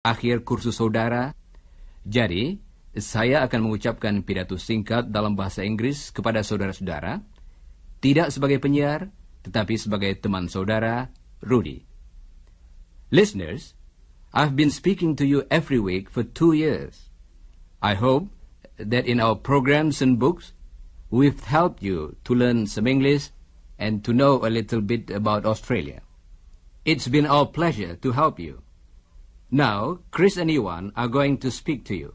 akhir kursus saudara. Jadi, saya akan mengucapkan pidato singkat dalam bahasa Inggris kepada saudara-saudara, tidak sebagai penyiar, tetapi sebagai teman saudara, Rudy. Listeners, I've been speaking to you every week for 2 years. I hope that in our programs and books, we've helped you to learn some English and to know a little bit about Australia. It's been our pleasure to help you. Now, Chris and Iwan are going to speak to you.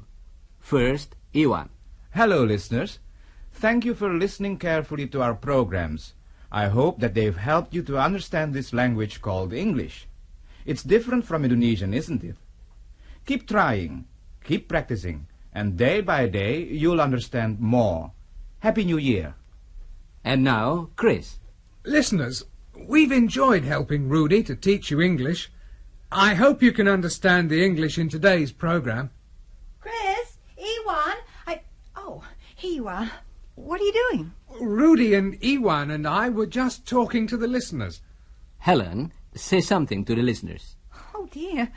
First, Iwan. Hello, listeners. Thank you for listening carefully to our programs. I hope that they've helped you to understand this language called English. It's different from Indonesian, isn't it? Keep trying, keep practicing, and day by day you'll understand more. Happy New Year. And now, Chris. Listeners, we've enjoyed helping Rudy to teach you English. I hope you can understand the English in today's program. Chris, Ewan, Ewan, what are you doing? Rudy and Ewan and I were just talking to the listeners. Helen, say something to the listeners. Oh, dear.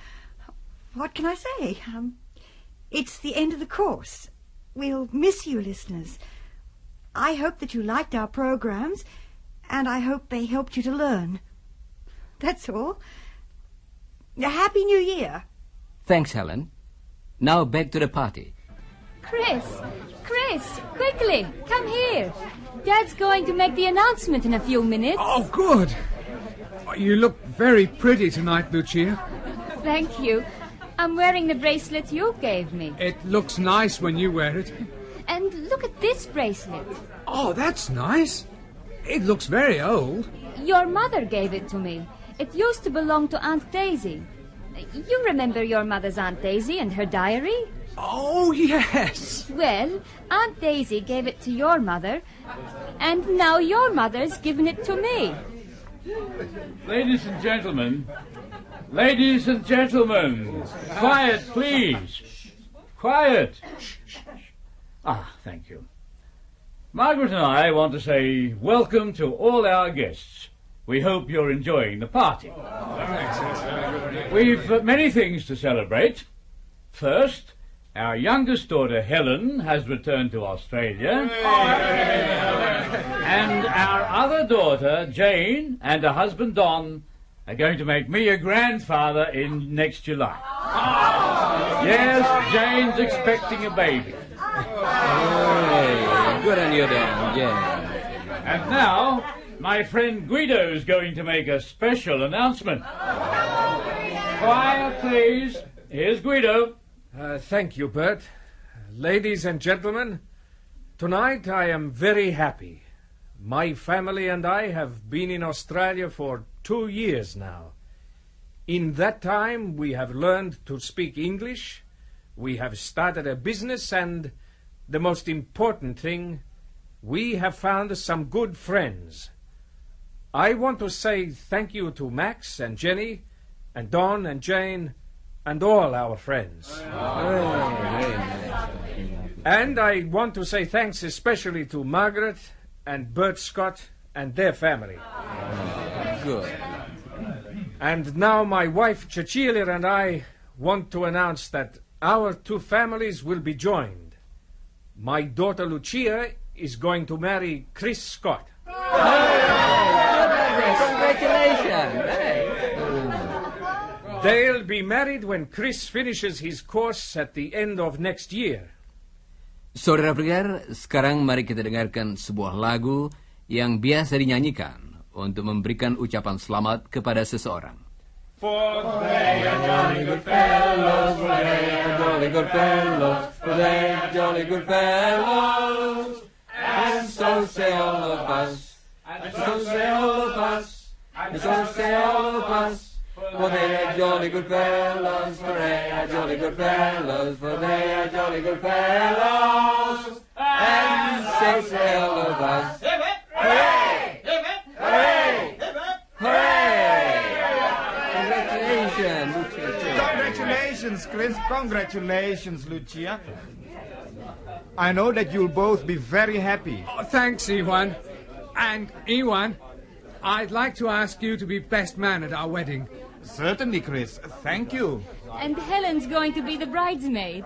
What can I say? It's the end of the course. We'll miss you, listeners. I hope that you liked our programs, and I hope they helped you to learn. That's all. A Happy New Year. Thanks, Helen. Now back to the party. Chris, quickly, come here. Dad's going to make the announcement in a few minutes. Oh, good. You look very pretty tonight, Lucia. Thank you. I'm wearing the bracelet you gave me. It looks nice when you wear it. And look at this bracelet. Oh, that's nice. It looks very old. Your mother gave it to me. It used to belong to Aunt Daisy. You remember your mother's Aunt Daisy and her diary? Oh, yes. Well, Aunt Daisy gave it to your mother, and now your mother's given it to me. Ladies and gentlemen, quiet, please. Quiet. Thank you. Margaret and I want to say welcome to all our guests. We hope you're enjoying the party. We've many things to celebrate. First, our youngest daughter, Helen, has returned to Australia. And our other daughter, Jane, and her husband, Don, are going to make me a grandfather in next July. Yes, Jane's expecting a baby. Hey, good on you, Dan, Jane. And now, my friend Guido's going to make a special announcement. Quiet, please. Here's Guido. Thank you, Bert. Ladies and gentlemen, tonight I am very happy. My family and I have been in Australia for 2 years now. In that time, we have learned to speak English, we have started a business, and the most important thing, we have found some good friends. I want to say thank you to Max and Jenny and Don and Jane and all our friends. And I want to say thanks especially to Margaret and Bert Scott and their family. Good. And now my wife Cecilia and I want to announce that our two families will be joined. My daughter Lucia is going to marry Chris Scott. Congratulations! They'll be married when Chris finishes his course at the end of next year. Saudara pendengar, sekarang mari kita dengarkan sebuah lagu yang biasa dinyanyikan untuk memberikan ucapan selamat kepada seseorang. For they are jolly good fellows, for they are jolly good fellows, for they are jolly good fellows, and so say all of us, and so say all of us, and so say all of us. For they are jolly good fellows, for they are jolly good fellows, for they are jolly good fellows, and so say all of us. Hooray! Hooray! Hooray! Congratulations, Lucia. Congratulations, Chris. Congratulations, Lucia. I know that you'll both be very happy. Oh, thanks, Ewan. And Ewan, I'd like to ask you to be best man at our wedding. Certainly, Chris. Thank you. And Helen's going to be the bridesmaid.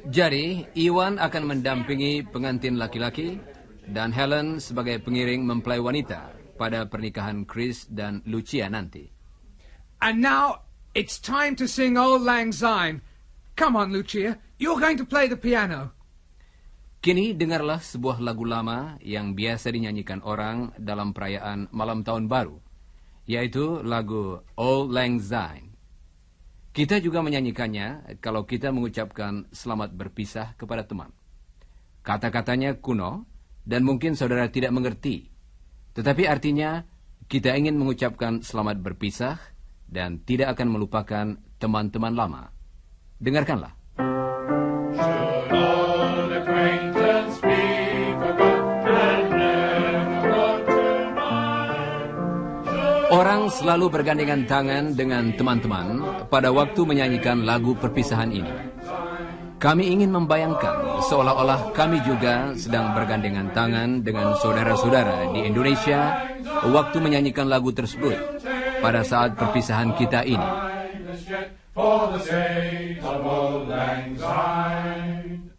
Jadi, Iwan akan mendampingi pengantin laki-laki dan Helen sebagai pengiring mempelai wanita pada pernikahan Chris dan Lucia nanti. And now it's time to sing Auld Lang Syne. Come on, Lucia. You're going to play the piano. Kini dengarlah sebuah lagu lama yang biasa dinyanyikan orang dalam perayaan malam tahun baru, yaitu lagu Auld Lang Syne. Kita juga menyanyikannya kalau kita mengucapkan selamat berpisah kepada teman. Kata-katanya kuno dan mungkin saudara tidak mengerti, tetapi artinya kita ingin mengucapkan selamat berpisah dan tidak akan melupakan teman-teman lama. Dengarkanlah. Should old acquaintance be forgot and never brought to mind? Orang selalu bergandengan tangan dengan teman-teman pada waktu menyanyikan lagu perpisahan ini. Kami ingin membayangkan seolah-olah kami juga sedang bergandengan tangan dengan saudara-saudara di Indonesia waktu menyanyikan lagu tersebut pada saat perpisahan kita ini. For the sake of Auld Lang Syne.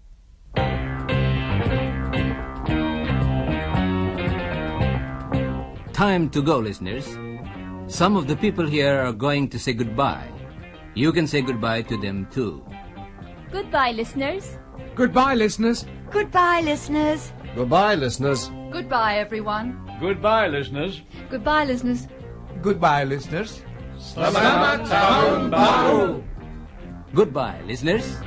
Time to go, listeners. Some of the people here are going to say goodbye. You can say goodbye to them too. Goodbye, listeners. Goodbye, listeners. Goodbye, listeners. Goodbye, listeners. Goodbye, everyone. Goodbye, listeners. Goodbye, listeners. Goodbye, listeners. Selamat Tahun Baru. Goodbye, listeners.